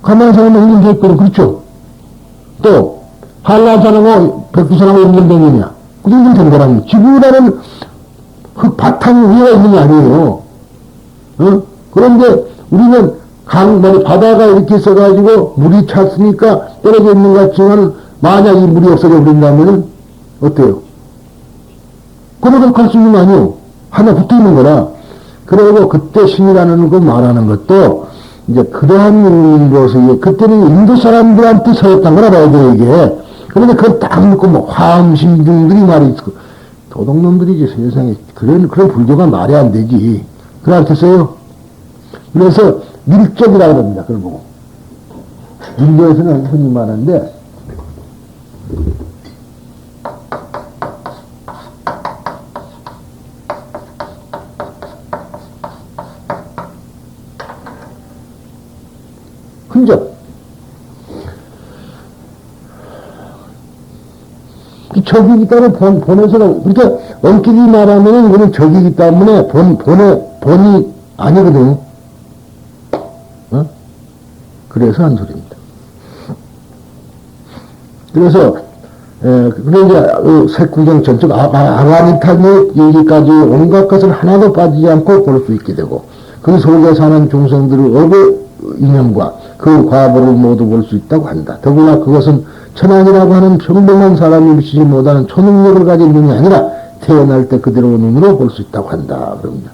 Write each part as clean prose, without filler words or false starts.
가만히 사람은 연결되었거든. 그렇죠? 또, 한라산하고 백두산하고 연결되느냐? 그 정도 된 거랍니다. 지구라는 그 바탕 위에 있는 게 아니에요. 어? 그런데 우리는 바다가 이렇게 있어가지고 물이 찼으니까 떨어져 있는 것 같지만 만약 이 물이 없어져 버린다면 어때요? 그러고 갈 수 있는 거 아니에요? 하나 붙어 있는 거라. 그리고 그때 신이라는 거 말하는 것도 이제 그러한 의미로서 그때는 인도 사람들한테 서였단 거라 봐야 돼, 이게. 그런데 그걸 딱 놓고 뭐 화엄신중들이 말이 도둑놈들이지 세상에. 그런 불교가 말이 안 되지. 그렇게 써요. 그래서 밀적이라고 합니다. 그걸 보고. 밀교에서는 흔히 말하는데 흔적. 적이기 때문에 본에서는, 그러니까 엄격히 말하면 이거는 적이기 때문에 본이 아니거든. 어? 그래서 한 소리입니다. 그래서, 그래 이제, 색구경 전적 아가니타의 얘기까지 온갖 것을 하나도 빠지지 않고 볼 수 있게 되고, 그 속에 사는 중생들의 업의 인연과 그 과보를 모두 볼 수 있다고 한다. 더구나 그것은 천안이라고 하는 평범한 사람이 미치지 못하는 초능력을 가진 눈이 아니라 태어날 때 그대로 눈으로 볼 수 있다고 한다. 그럽니다.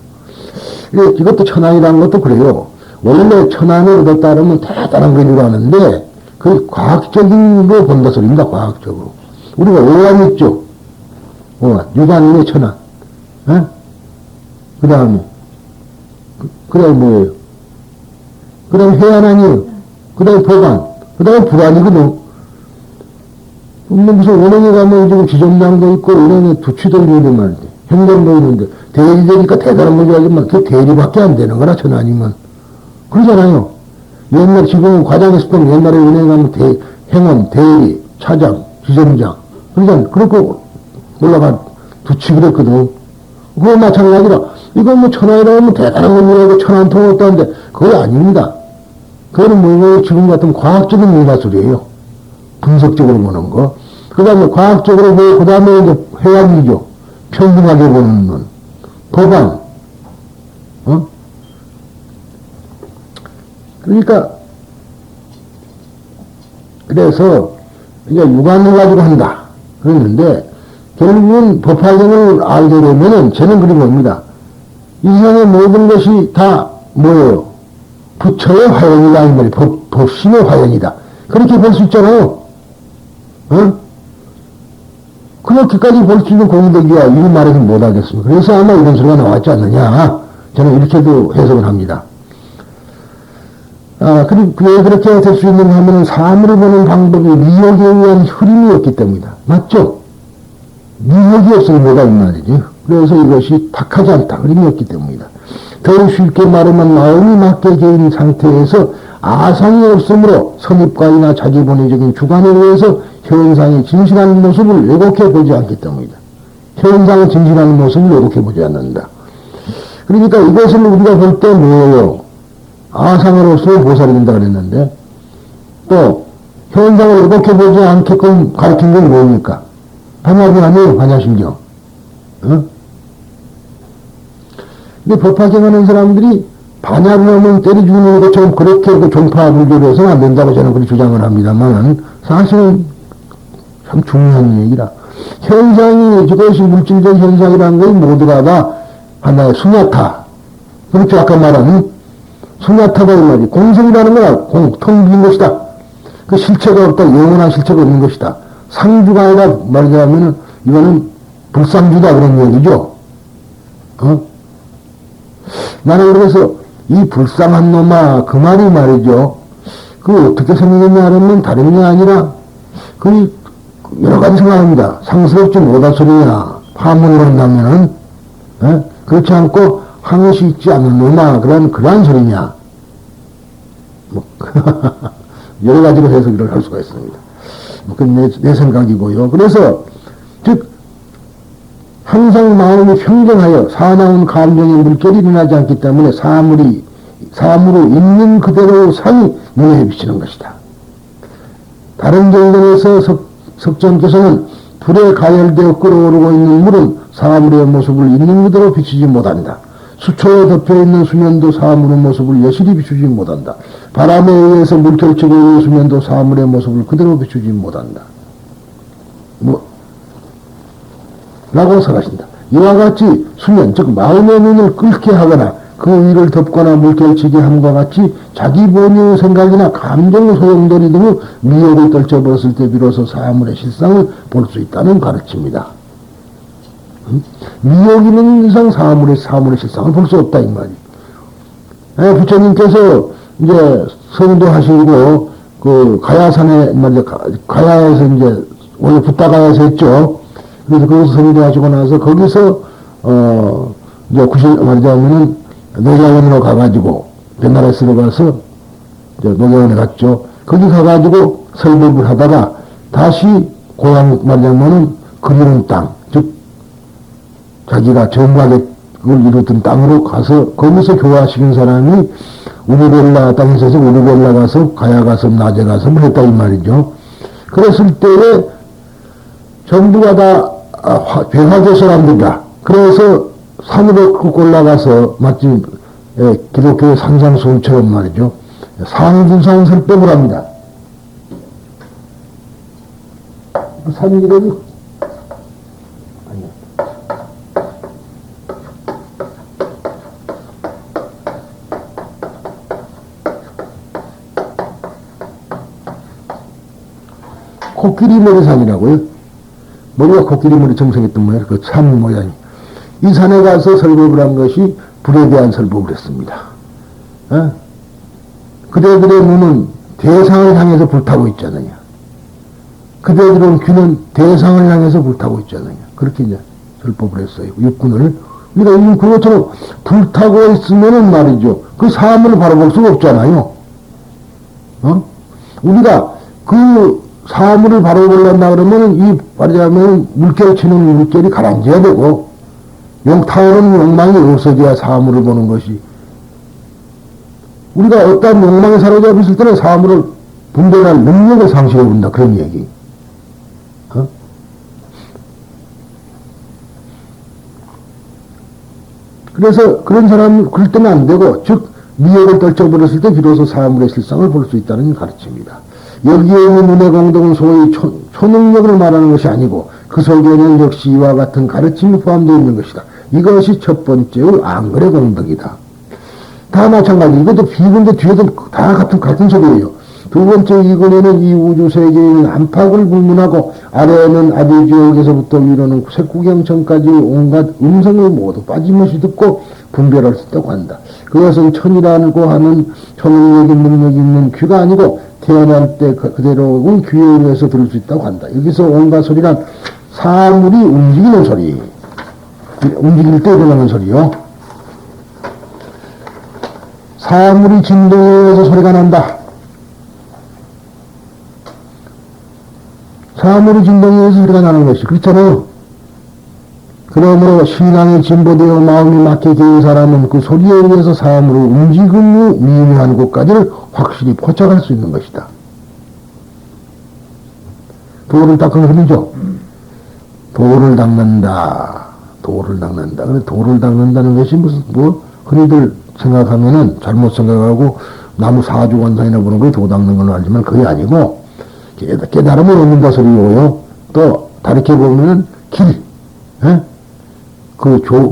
이것도 천안이라는 것도 그래요. 원래 천안을 얻었다 그러면 대단한 건 줄 아는데 그 과학적인 거 본다 소리입니다. 과학적으로. 우리가 오감 있죠. 오감. 유관인의 천안. 그 다음에 그 다음에 뭐예요? 그 다음에 해안 아니에요. 그 다음에 보관. 그 다음에 불안이거든. 무슨 은행에 가면 지금 지점장도 있고, 은행에 두치도 있는데 말이지. 행정도 있는데, 대리 되니까 대단한 건지 알지만, 그게 대리밖에 안 되는 거나, 천안이면. 그러잖아요. 옛날, 지금 과장했을 때는 옛날에 은행에 가면 행원, 대리, 차장, 지점장. 그러니까, 그렇고 올라가 두치 그랬거든. 그거 마찬가지라. 이거 뭐 천안이라고 하면 대단한 건지 알고 천안 통했다는데 그거 아닙니다. 그거는 뭐, 지금 같은 과학적인 문화술이에요. 분석적으로 보는 거. 그 다음에 과학적으로 보고, 그 다음에 이제 회화이죠. 평등하게 보는 눈. 법안. 그러니까, 그래서, 이제 육안을 가지고 한다. 그랬는데, 결국은 법화경을 알게 되면은, 저는 그리 봅니다. 이 세상의 모든 것이 다 뭐예요? 부처의 화연이다. 이 말이 법신의 화연이다. 그렇게 볼 수 있잖아요. 그렇게까지 볼 수 있는 공덕이야. 이런 말에서 못하겠습니다. 그래서 아마 이런 소리가 나왔지 않느냐. 저는 이렇게도 해석을 합니다. 왜 그렇게 될 수 있는가 하면 사물을 보는 방법이 미혹에 의한 흐름이었기 때문이다. 맞죠? 미혹이 없으면 뭐가 이 말이지. 그래서 이것이 탁하지 않다. 흐름이었기 때문이다. 더 쉽게 말하면 마음이 맞게 개인 상태에서 아상이 없으므로 선입관이나 자기본의적인 주관에 의해서 현상의 진실한 모습을 왜곡해 보지 않기 때문이다. 현상의 진실한 모습을 왜곡해 보지 않는다. 그러니까 이것을 우리가 볼 때 뭐예요? 아상으로서 보살이 된다 그랬는데, 또 현상을 왜곡해 보지 않게끔 가르친 건 뭡니까? 반야경 아니에요? 반야심경. 근데 법화경하는 사람들이 반야를 하면 때려 죽이는 것처럼 그렇게 그 종파 불교를 해서는 안 된다고 저는 그렇게 주장을 합니다만, 사실은 참 중요한 얘기라. 현상이, 그것이 물질적 현상이라는 것이 모두가 다 하나의 수냐타. 그렇죠. 아까 말한 수냐타가 이 말이 공성이라는 거야. 텅 빈 것이다. 그 실체가 없다. 영원한 실체가 없는 것이다. 상주가 아니라 말하자면 이거는 불상주다. 그런 얘기죠. 나는 그래서 이 불쌍한 놈아, 그 말이 말이죠. 그 어떻게 생각했냐 하면 다른 게 아니라 그 여러 가지 생각합니다. 상스럽지 못할 소리냐. 파문을 한다면은, 그렇지 않고 항시 있지 않는 놈아, 그러한 소리냐. 뭐, 여러 가지로 해석을 할 수가 있습니다. 뭐, 그건 내 생각이고요. 그래서, 즉, 항상 마음이 평정하여 사나운 감정의 물결이 일어나지 않기 때문에 사물이 사물로 있는 그대로 상이 눈에 비치는 것이다. 다른 경전에서 석전께서는 불에 가열되어 끓어오르고 있는 물은 사물의 모습을 있는 그대로 비추지 못한다. 수초에 덮여있는 수면도 사물의 모습을 여실히 비추지 못한다. 바람에 의해서 물결치고 있는 수면도 사물의 모습을 그대로 비추지 못한다. 라고 설하신다. 이와 같이 수면, 즉 마음의 눈을 끓게 하거나 그 위를 덮거나 물결치게 함과 같이 자기 본의의 생각이나 감정 소용돌이 등의 미혹을 떨쳐버렸을 때 비로소 사물의 실상을 볼 수 있다는 가르침이다. 미혹이 있는 이상 사물의 실상을 볼 수 없다 이 말이. 부처님께서 이제 성도하시고 그 가야산에 말이야 가야에서 이제 원래 붓다가야에서 했죠. 그래서 거기서 성도하시고 나서 거기서 이제 말하자면은 노자원으로 가가지고 베나레스로 가서 이제 노자원에 갔죠. 거기 가가지고 설법을 하다가 다시 고향 말하자면은 그리는 땅, 즉 자기가 정박에 그걸 이루던 땅으로 가서 거기서 교화시킨 사람이 우리벨라 땅에 있어서 우리벨라 가서 가야 가서 낮에 가서 뭐 했다 이 말이죠. 그랬을 때에 전부가 다 배화교 사람들이다. 그래서 산으로 끄고 올라가서 마치 기독교의 상상수훈처럼 말이죠. 상분상 설법을 합니다. 산 이름이 코끼리 머리산이라고요. 머리가 코끼리 머리 정성했던 모양, 그 산 모양이. 이 산에 가서 설법을 한 것이 불에 대한 설법을 했습니다. 그대들의 눈은 대상을 향해서 불타고 있잖아요. 그대들의 귀는 대상을 향해서 불타고 있잖아요. 그렇게 이제 설법을 했어요. 육군을. 그러니까 그것처럼 불타고 있으면은 말이죠. 그 사물을 바라볼 수가 없잖아요. 우리가 그 사물을 바라보려다 그러면은 이 말하자면 물결 치는 물결이 가라앉아야 되고 타오르는 욕망이 없어져야 사물을 보는 것이. 우리가 어떤 욕망에 사로잡혀 있을 때는 사물을 분별할 능력을 상실해 본다. 그런 얘기. 그래서 그런 사람 그럴 때는 안 되고, 즉 미혹을 떨쳐버렸을 때 비로소 사물의 실상을 볼 수 있다는 가르침입니다. 여기에 있는 눈의 공덕은 소위 초능력을 말하는 것이 아니고 그 속에는 역시 이와 같은 가르침이 포함되어 있는 것이다. 이것이 첫 번째의 안글의 공덕이다. 다 마찬가지. 이것도 비근데 뒤에도 다 같은 소리예요. 두 번째 이근에는 이 우주세계에 있는 안팎을 불문하고 아래에는 아비지옥에서부터 위로는 색구경천까지 온갖 음성을 모두 빠짐없이 듣고 분별할 수 있다고 한다. 그것은 천이라고 하는 초능력인 능력이 있는 귀가 아니고 태어날 때 그대로 귀에 의해서 들을 수 있다고 한다. 여기서 온갖 소리란 사물이 움직이는 소리. 움직일 때 일어나는 소리요. 사물이 진동에 의해서 소리가 난다. 사물이 진동에 의해서 소리가 나는 것이 그렇잖아요. 그러므로 신앙에 진보되어 마음이 막혀 계신 사람은 그 소리에 의해서 사물의 움직임이 미묘한 곳까지를 확실히 포착할 수 있는 것이다. 돌을 닦은 소리죠. 돌을 닦는다. 돌을 닦는다. 근데 돌을 닦는다는 것이 무슨 흔히들 생각하면은 잘못 생각하고 나무 사주관상이나 보는 거에 도 닦는 걸로 알지만 그게 아니고 깨달음을 얻는다 소리고요. 또 다르게 보면은 길,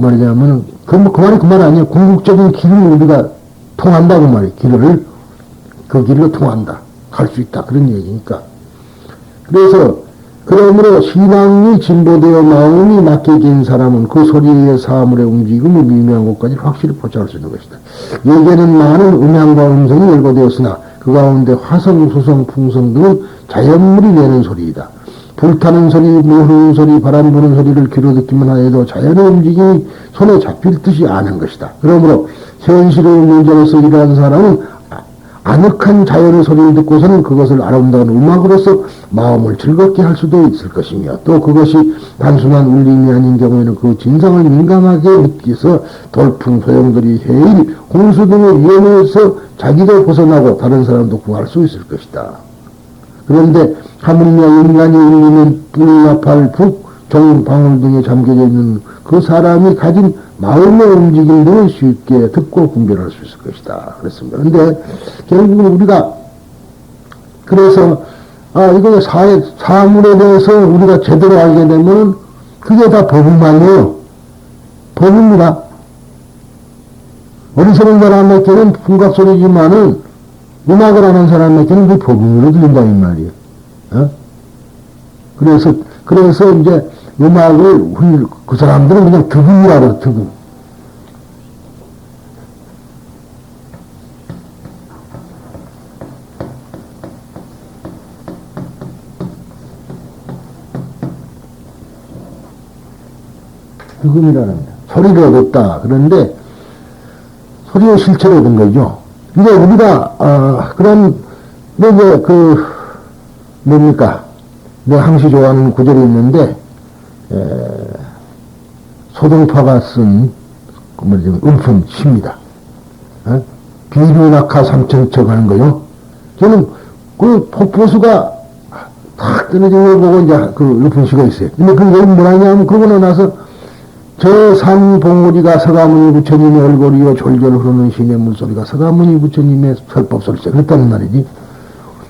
말이냐면은 그 말이 그 말 아니에요. 궁극적인 길을 우리가 통한다 그 말이에요. 그 길을 통한다. 갈 수 있다. 그런 얘기니까. 그래서 그러므로 신앙이 진보되어 마음이 맡겨진 사람은 그 소리의 사물의 움직임이 미묘한 곳까지 확실히 포착할 수 있는 것이다. 여기에는 많은 음향과 음성이 열거되었으나 그 가운데 화성, 수성, 풍성 등은 자연물이 내는 소리이다. 불타는 소리, 흐르는 소리, 바람 부는 소리를 귀로 듣기만 하여도 자연의 움직임이 손에 잡힐 듯이 아는 것이다. 그러므로 현실의 문제로서 일하는 사람은 아늑한 자연의 소리를 듣고서는 그것을 아름다운 음악으로서 마음을 즐겁게 할 수도 있을 것이며, 또 그것이 단순한 울림이 아닌 경우에는 그 진상을 민감하게 느껴서 돌풍, 소용돌이, 해일, 홍수 등의 위험에서 자기도 벗어나고 다른 사람도 구할 수 있을 것이다. 그런데 하물며 인간이 울리는 뿔이나 팔, 북, 종, 방울 등에 잠겨져 있는 그 사람이 가진 마음의 움직임 등을 쉽게 듣고 분별할 수 있을 것이다. 그랬습니다. 그런데 결국은 우리가 그래서 이거 사물에 대해서 우리가 제대로 알게 되면 그게 다 법문만이에요. 법문입니다. 어리석은 사람에게는 풍각소리지만은 음악을 하는 사람에게는 그 법문으로 들린다 이 말이에요. 그래서 이제 음악을 그 사람들은 그냥 득음이라고 해요. 득음. 득음이라는 거예요. 소리를 얻었다. 그런데 소리의 실체를 얻은 거죠. 이제 우리가 이제 뭡니까? 내가 항시 좋아하는 구절이 있는데 소동파가 쓴 음품 시입니다. 비류낙하 삼천척 하는 거요. 저는 그 폭포수가 탁 떨어진 걸 보고 이제 그 음품시가 있어요. 근데 그게 뭐냐면 그러고 나서 저 산 봉우리가 서가모니 부처님의 얼굴이요 졸졸 흐르는 시내 물소리가 서가모니 부처님의 설법 소리죠. 그랬다는 말이지.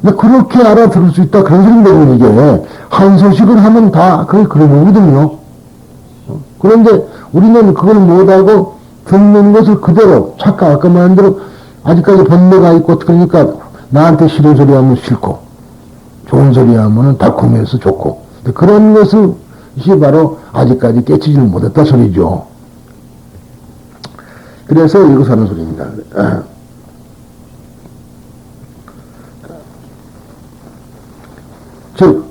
근데 그렇게 알아들을 수 있다. 그런 소리거든요, 이게. 한 소식을 하면 다 그런 거거든요. 그런데 우리는 그걸 못하고 듣는 것을 그대로 착각, 아까 말한 대로 아직까지 번뇌가 있고, 그러니까 나한테 싫은 소리 하면 싫고, 좋은 소리 하면 달콤해서 좋고. 그런 것을 바로 아직까지 깨치지를 못했다 소리죠. 그래서 이것을 하는 소리입니다. 즉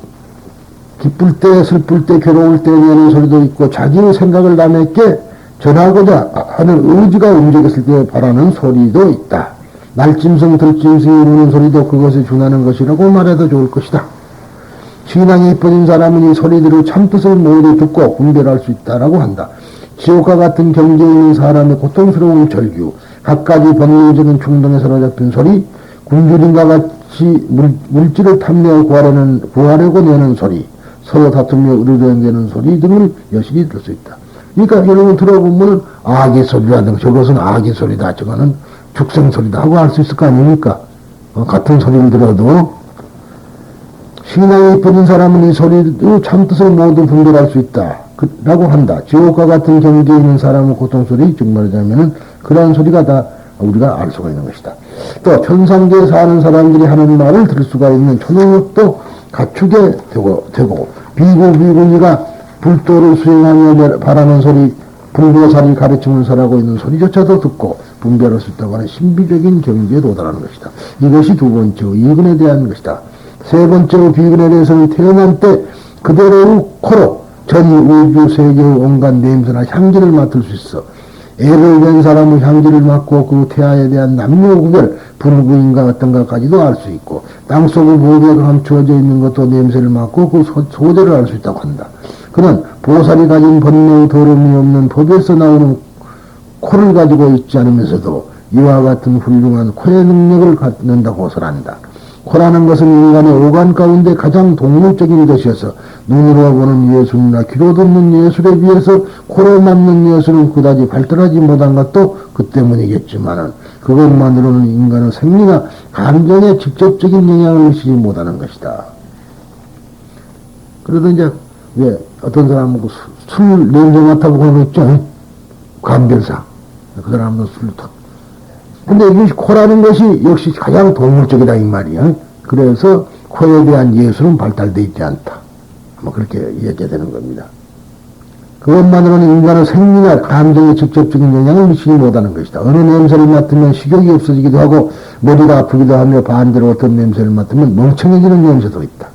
기쁠 때, 슬플 때, 괴로울 때 내는 소리도 있고 자기의 생각을 남에게 전하고자 하는 의지가 움직였을 때 바라는 소리도 있다. 날짐승, 들짐승이 우는 소리도 그것에 준하는 것이라고 말해도 좋을 것이다. 신앙이 이뻐진 사람은 이 소리들을 참뜻을 모두 듣고 분별할 수 있다라고 한다. 지옥과 같은 경계에 있는 사람의 고통스러운 절규, 갖가지 본능적인 충동에 사로잡힌 소리, 굶주림과 같이 물질을 탐내어 구하려고 내는 소리, 서로 다투며 의료되는 소리 등을 여실히 들을 수 있다. 그러니까 여러분 들어보면 아기 소리라든가 저것은 아기 소리다, 저거는 축생 소리다 하고 알 수 있을 거 아닙니까? 같은 소리를 들어도 신앙이 이뻐진 사람은 이 소리도 참뜻을 모두 분별할 수 있다. 라고 한다. 지옥과 같은 경계에 있는 사람의 고통소리, 즉 말하자면은 그러한 소리가 다 우리가 알 수가 있는 것이다. 또 천상계에 사는 사람들이 하는 말을 들을 수가 있는 초능력도 갖추게 되고 비구비구니가 불도를 수행하며 바라는 소리, 불보살이 가르침을 설하고 있는 소리조차도 듣고 분별할 수 있다고 하는 신비적인 경지에 도달하는 것이다. 이것이 두 번째 이근에 대한 것이다. 세 번째로 비근에 대해서는 태어날 때 그대로의 코로 전이 우주 세계의 온갖 냄새나 향기를 맡을 수 있어. 애를 낸 사람의 향기를 맡고 그 태아에 대한 남녀 구별, 불구인가 어떤가까지도 알 수 있고, 땅속의 보배가 감추어져 있는 것도 냄새를 맡고 그 소재를 알 수 있다고 한다. 그는 보살이 가진 번뇌의 더러움이 없는 법에서 나오는 코를 가지고 있지 않으면서도 이와 같은 훌륭한 코의 능력을 갖는다고 설한다. 코라는 것은 인간의 오감 가운데 가장 동물적인 것이어서 눈으로 보는 예술이나 귀로 듣는 예술에 비해서 코로 맞는 예술은 그다지 발달하지 못한 것도 그 때문이겠지만은 그것만으로는 인간의 생리나 감정에 직접적인 영향을 미치지 못하는 것이다. 그래도 이제 왜 어떤 사람은 술 냄새 맡아보고 그런 거 있죠? 감별상. 그 사람은 술을 탁. 근데 이 코라는 것이 역시 가장 동물적이다 이 말이야. 그래서 코에 대한 예술은 발달되어 있지 않다. 뭐 그렇게 얘기가 되는 겁니다. 그것만으로는 인간의 생리나 감정에 직접적인 영향을 미치지 못하는 것이다. 어느 냄새를 맡으면 식욕이 없어지기도 하고 머리가 아프기도 하며 반대로 어떤 냄새를 맡으면 멍청해지는 냄새도 있다.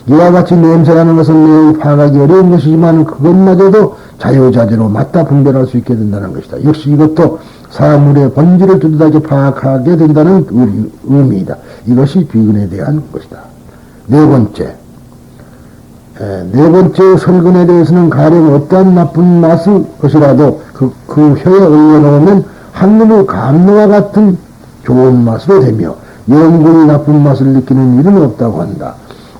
이와 같이 냄새라는 것은 매우 파악하기 어려운 것이지만 그것마저도 자유자재로 맞다 분별할 수 있게 된다는 것이다. 역시 이것도 사물의 본질을 뚜렷하게 파악하게 된다는 의미이다. 이것이 비근에 대한 것이다. 네 번째 설근에 대해서는 가령 어떠한 나쁜 맛의 것이라도 그 혀에 올려놓으면 한눈의 감로와 같은 좋은 맛으로 되며 영원히 나쁜 맛을 느끼는 일은 없다고 한다.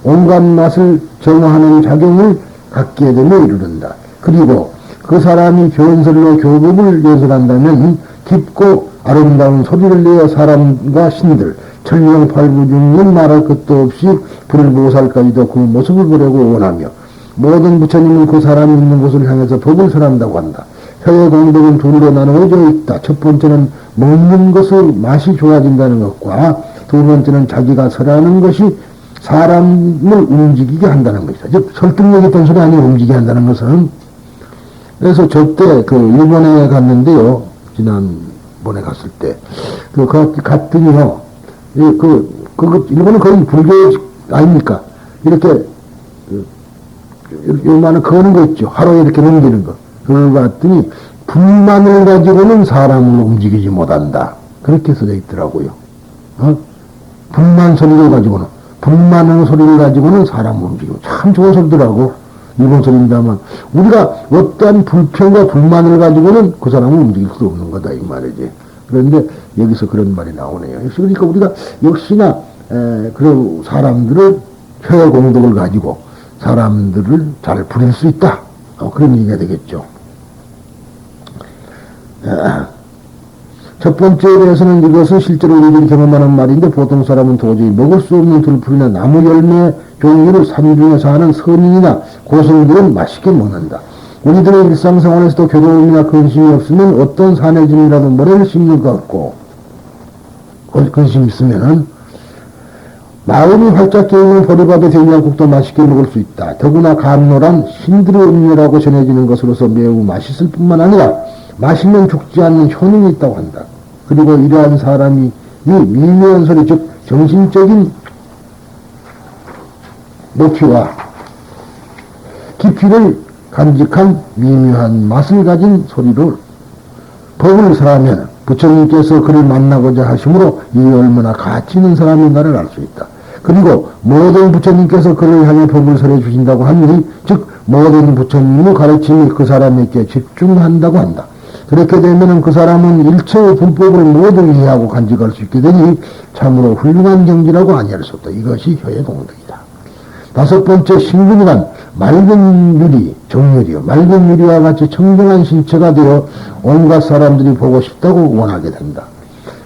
온갖 맛을 정화하는 작용을 갖게 되며 이르른다. 그리고 그 사람이 견설로 교법을 연설한다면 깊고 아름다운 소리를 내어 사람과 신들, 천명팔부중은 말할 것도 없이 불보살까지도 그 모습을 보려고 원하며 모든 부처님은 그 사람이 있는 곳을 향해서 법을 설한다고 한다. 혀의 공덕은 둘로 나누어져 있다. 첫 번째는 먹는 것의 맛이 좋아진다는 것과 두 번째는 자기가 설하는 것이 사람을 움직이게 한다는 것이다. 즉 설득력 있던 소리 아니고 움직이게 한다는 것은. 그래서 저때 일본에 갔는데요. 지난번에 갔을 때 갔더니요. 일본은 거의 불교 아닙니까? 이렇게 요만한 거는 거 있죠. 하루에 이렇게 넘기는 거. 그걸 봤더니 불만을 가지고는 사람을 움직이지 못한다. 그렇게 써져 있더라고요. 불만 소리를 가지고는, 불만의 소리를 가지고는 사람을 움직이고. 참 좋은 소리더라고. 일본 소리입니다만, 우리가 어떠한 불평과 불만을 가지고는 그 사람을 움직일 수 없는 거다, 이 말이지. 그런데 여기서 그런 말이 나오네요. 그러니까 우리가 역시나, 그런 사람들을, 혀의 공덕을 가지고 사람들을 잘 부릴 수 있다. 그런 얘기가 되겠죠. 첫 번째에 대해서는 이것은 실제로 우리들이 경험하는 말인데 보통 사람은 도저히 먹을 수 없는 들풀이나 나무 열매 종류를 산중에서 하는 선인이나 고승들은 맛있게 먹는다. 우리들의 일상생활에서도 괴로움이나 근심이 없으면 어떤 산해짐이라도 모래를 씹는 것 같고 근심이 있으면은 마음이 활짝 깨있는 보리밥에 된장국도 맛있게 먹을 수 있다. 더구나 감로란 신들의 음료라고 전해지는 것으로서 매우 맛있을 뿐만 아니라 마시면 죽지 않는 효능이 있다고 한다. 그리고 이러한 사람이 이 미묘한 소리, 즉 정신적인 높이와 깊이를 간직한 미묘한 맛을 가진 소리를 법을 설하면 부처님께서 그를 만나고자 하심으로 이 얼마나 가치 있는 사람인가를 알 수 있다. 그리고 모든 부처님께서 그를 향해 법을 설해 주신다고 하니 즉 모든 부처님의 가르침이 그 사람에게 집중한다고 한다. 그렇게 되면 그 사람은 일체의 불법을 모두 이해하고 간직할 수 있게 되니 참으로 훌륭한 경지라고 아니할 수 없다. 이것이 혀의 공덕이다. 다섯 번째 신근이란 맑은 유리, 정유리요. 맑은 유리와 같이 청정한 신체가 되어 온갖 사람들이 보고 싶다고 원하게 된다.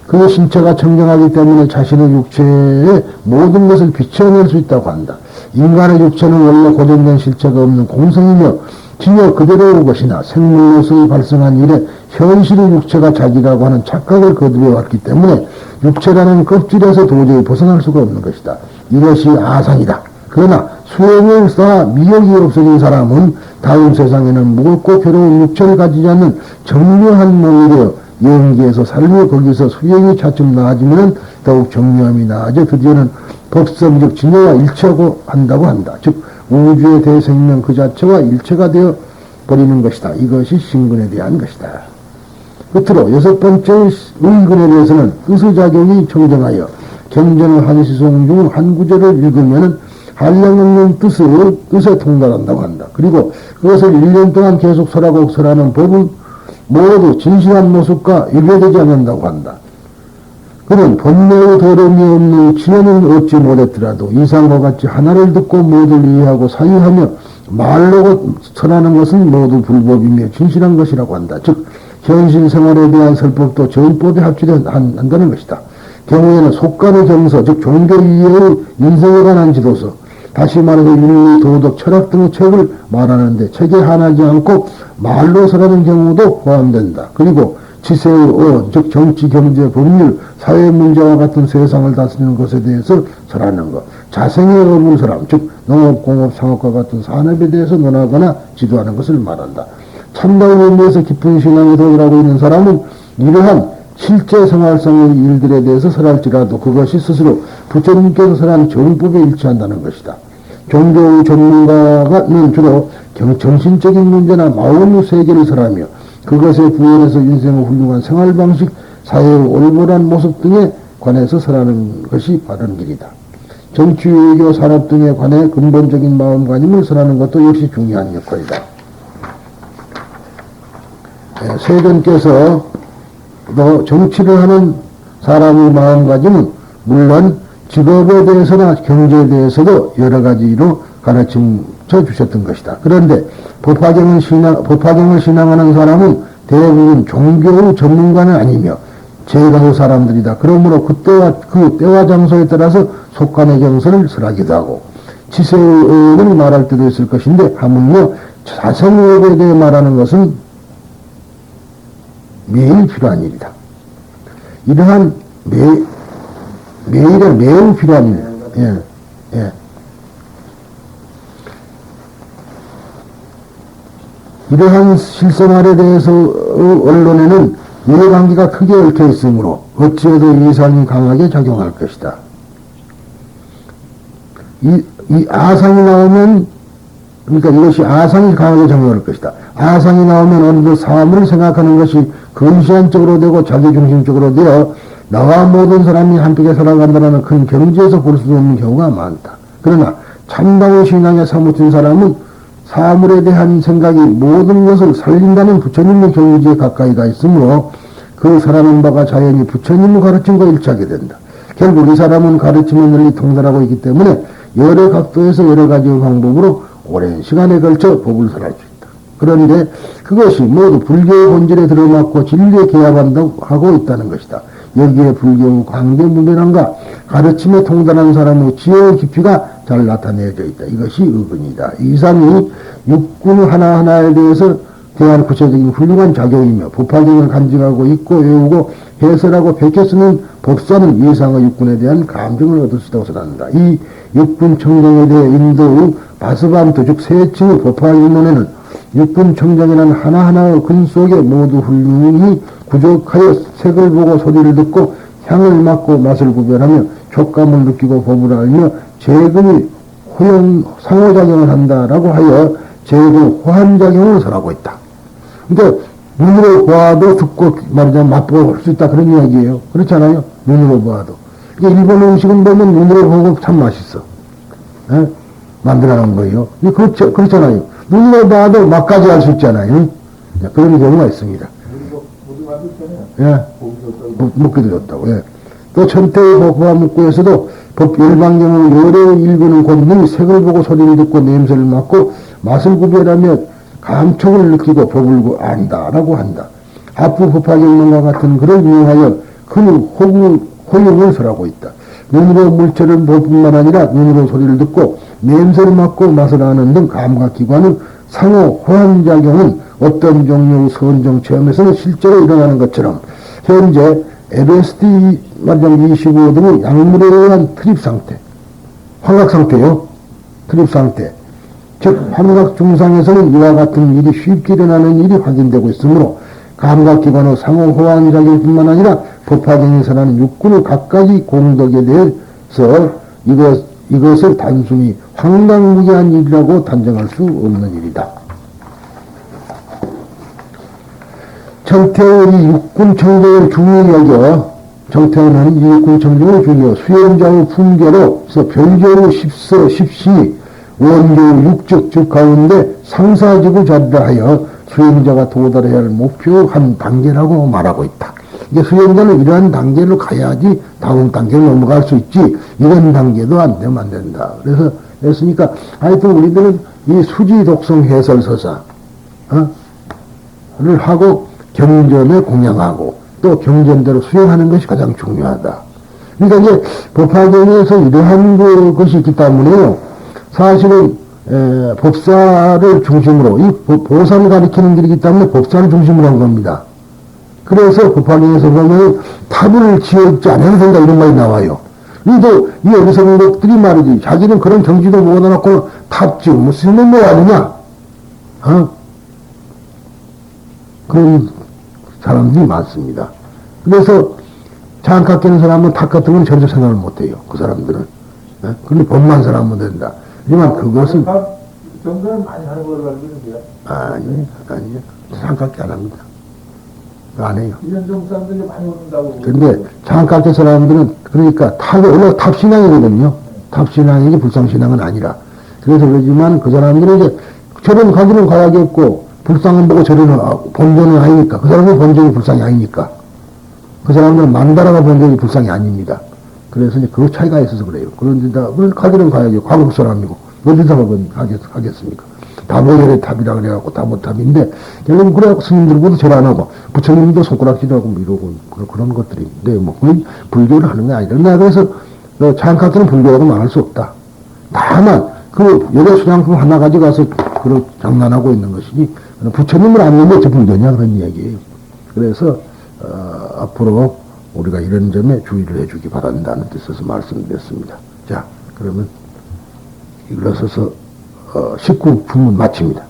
그 신체가 청정하기 때문에 자신의 육체의 모든 것을 비춰낼 수 있다고 한다. 인간의 육체는 원래 고정된 실체가 없는 공성이며 기여 그대로의 것이나 생물로서 발생한 일에 현실의 육체가 자기라고 하는 착각을 거두어왔기 때문에 육체라는 껍질에서 도저히 벗어날 수가 없는 것이다. 이것이 아상이다. 그러나 수행을 쌓아 미역이 없어진 사람은 다음 세상에는 무겁고 괴로운 육체를 가지지 않는 정묘한 몸이 되어 영계에서 살며 거기서 수행이 차츰 나아지면 더욱 정묘함이 나아져 드디어는 법성적 진여와 일체하고 한다고 한다. 즉 우주의 대생명 그 자체와 일체가 되어 버리는 것이다. 이것이 신근에 대한 것이다. 끝으로 여섯 번째 의근에 대해서는 의수작용이 청정하여 경전을 한 시송 중 한 구절을 읽으면 한량없는 뜻에 통달한다고 한다. 그리고 그것을 1년 동안 계속 설하고 설하는 법은 모두 진실한 모습과 일배되지 않는다고 한다. 그는 본래의 더러움이 없는 지혜는 얻지 못했더라도 이상과 같이 하나를 듣고 모두를 이해하고 사유하며 말로 설하는 것은 모두 불법이며 진실한 것이라고 한다. 즉 현실 생활에 대한 설법도 전법에 합치한다는 것이다. 경우에는 속간의 정서, 즉 종교 이해의 인생에 관한 지도서, 다시 말해서 윤리, 도덕, 철학 등의 책을 말하는데 책에 한하지 않고 말로 설하는 경우도 포함된다. 그리고 지세의 어, 즉 정치, 경제, 법률, 사회 문제와 같은 세상을 다스리는 것에 대해서 설하는 것. 자생의 업을 설함, 즉 농업, 공업, 상업과 같은 산업에 대해서 논하거나 지도하는 것을 말한다. 참다운 의미에서 깊은 신앙에 도달하고 있는 사람은 이러한 실제 생활성의 일들에 대해서 설할지라도 그것이 스스로 부처님께서 설한 정법에 일치한다는 것이다. 종교 전문가는 주로 정신적인 문제나 마음의 세계를 설하며 그것에 부연해서 인생의 훌륭한 생활 방식, 사회의 올바른 모습 등에 관해서 설하는 것이 바른 길이다. 정치, 외교, 산업 등에 관해 근본적인 마음가짐을 설하는 것도 역시 중요한 역할이다. 세존께서 또 정치를 하는 사람의 마음가짐은 물론 직업에 대해서나 경제에 대해서도 여러 가지로 가르쳐 주셨던 것이다. 그런데 법화경을 신앙하는 사람은 대부분 종교의 전문가는 아니며 제가의 사람들이다. 그러므로 그 때와 장소에 따라서 속간의 경선을 설하기도 하고 치세를 말할 때도 있을 것인데 하물며 사생업에 대해 말하는 것은 매일 필요한 일이다. 이러한 매일에 매우 필요한 일. 예, 예. 이러한 실생활에 대해서 언론에는 이해관계가 크게 얽혀 있으므로 어찌해도 이상이 강하게 작용할 것이다. 이 아상이 나오면, 그러니까 이것이 아상이 강하게 작용할 것이다. 아상이 나오면 어느 정도 삶을 생각하는 것이 근시안적으로 되고 자기중심적으로 되어 나와 모든 사람이 함께 살아간다는 큰 경지에서 볼 수 없는 경우가 많다. 그러나 참다운 신앙에 사무친 사람은 사물에 대한 생각이 모든 것을 살린다는 부처님의 경지에 가까이 가 있으므로 그 사람은 바가 자연히 부처님의 가르침과 일치하게 된다. 결국 이 사람은 가르침을 널리 통달하고 있기 때문에 여러 각도에서 여러 가지 방법으로 오랜 시간에 걸쳐 법을 설할 수 있다. 그런데 그것이 모두 불교의 본질에 들어맞고 진리에 개합한다고 하고 있다는 것이다. 여기에 불교의 관계무변함과 가르침에 통달하는 사람의 지혜의 깊이가 잘 나타내져 있다. 이것이 의근이다. 이상이 육군 하나하나에 대해서 대한 구체적인 훌륭한 작용이며 법화경을 간직하고 읽고 외우고 해설하고 베껴 쓰는 법사는 이상의 육군에 대한 감정을 얻을 수 있다고 설한다. 이 육군 청정에 대해 인도의 바스반트 즉 세층의 법화일론에는 육군 청정이라는 하나하나의 근 속에 모두 훌륭히 구족하여 색을 보고 소리를 듣고 향을 맡고 맛을 구별하며 촉감을 느끼고 법을 알며 재근이 상호작용을 한다라고 하여 재근 호환작용을 설하고 있다. 그러니까 눈으로 보아도 듣고 말하자면 맛보고 할 수 있다 그런 이야기예요. 그렇잖아요. 눈으로 보아도. 그러니까 일본 음식은 보면 눈으로 보고 참 맛있어. 에? 만들어놓은 거예요. 그렇잖아요. 눈으로 봐도 맛까지 할 수 있잖아요. 그런 경우가 있습니다. 예. 먹기도 좋다고. 예. 또 천태의 법화 문구에서도 법 열방경을 여러 읽는 권능이 색을 보고 소리를 듣고 냄새를 맡고 맛을 구별하며 감촉을 느끼고 법을 안다라고 한다. 앞부 법화경론과 같은 글을 이용하여 큰 호용을 설하고 있다. 눈으로 물체를 볼 뿐만 아니라 눈으로 소리를 듣고 냄새를 맡고 맛을 아는 등 감각기관은 상호 호환작용은 어떤 종류의 선정 체험에서는 실제로 일어나는 것처럼 현재 LSD 말장 25 등의 약물에 의한 트립상태, 환각상태요. 트립상태. 즉 환각 증상에서는 이와 같은 일이 쉽게 일어나는 일이 확인되고 있으므로 감각기관의 상호 호환작용뿐만 아니라 법화경에서는 육군의 각각의 공덕에 대해서 이것을 단순히 황당무계한 일이라고 단정할 수 없는 일이다. 정태원이 육군 청정을 중요히 여겨 정태원은 이 육군 청정을 중요 수행자의 품계로서 별교의 십서, 십시, 원교의 육적 즉 가운데 상사직을 자리라 하여 수행자가 도달해야 할 목표 한 단계라고 말하고 있다. 이제 수행자는 이러한 단계로 가야지 다음 단계로 넘어갈 수 있지 이런 단계도 안 되면 안 된다. 그랬으니까 하여튼 우리들은 이 수지 독성 해설서사를 하고 경전에 공양하고 또 경전대로 수행하는 것이 가장 중요하다. 그러니까 이제 법화경에서 이러한 것이 있기 때문에요. 사실은 법사를 중심으로 이 보살을 가리키는 길이기 때문에 법사를 중심으로 한 겁니다. 그래서 법화경에서 보면 탑을 지어있지 않아도 된다 이런 말이 나와요. 그래도 이 어리석은 것들이 말이지 자기는 그런 경지도 못 얻어놓고 탑 지으면 쓰는 거 아니냐? 그런 사람들이 많습니다. 그래서 장갑 끼는 사람은 탑 같은 건 전혀 생각을 못해요. 그 사람들은. 그런데 법만 사람은 된다. 하지만 그것은, 정도는 많이 하는 걸로 알고 있는데요. 아니요. 삼각대 안 합니다. 안 해요. 이현종 사람들이 많이 오는다고. 근데 장학학교 사람들은 그러니까 원래 탑신앙이거든요. 탑신앙이지 불상신앙은 아니라. 그래서 그러지만 그 사람들은 이제 절은 가기는 가야겠고 불상은 보고 절은 본전은 아니니까. 그 사람은 본전이 불상이 아니니까. 그 사람들은 만다라가 본전이 불상이 아닙니다. 그래서 이제 그 차이가 있어서 그래요. 그런데다 가기는 가야죠. 과거 사람이고 어디서 하겠습니까? 다보혈의 탑이라 그래갖고 다보탑인데 결국은 그래갖고 스님들보다 절 안 하고 부처님도 손가락질하고 뭐 이러고 그런 것들인데 뭐 그건 불교를 하는 게 아니라 내가 그래서 장학들은 불교라고 말할 수 없다. 다만 그 여자 수장품 하나 가져가서 그런 장난하고 있는 것이지 부처님을 안 믿는 게 불교냐 그런 이야기예요. 그래서 앞으로 우리가 이런 점에 주의를 해주기 바란다는 뜻에서 말씀드렸습니다. 자, 그러면 일어서서 19분문 마칩니다.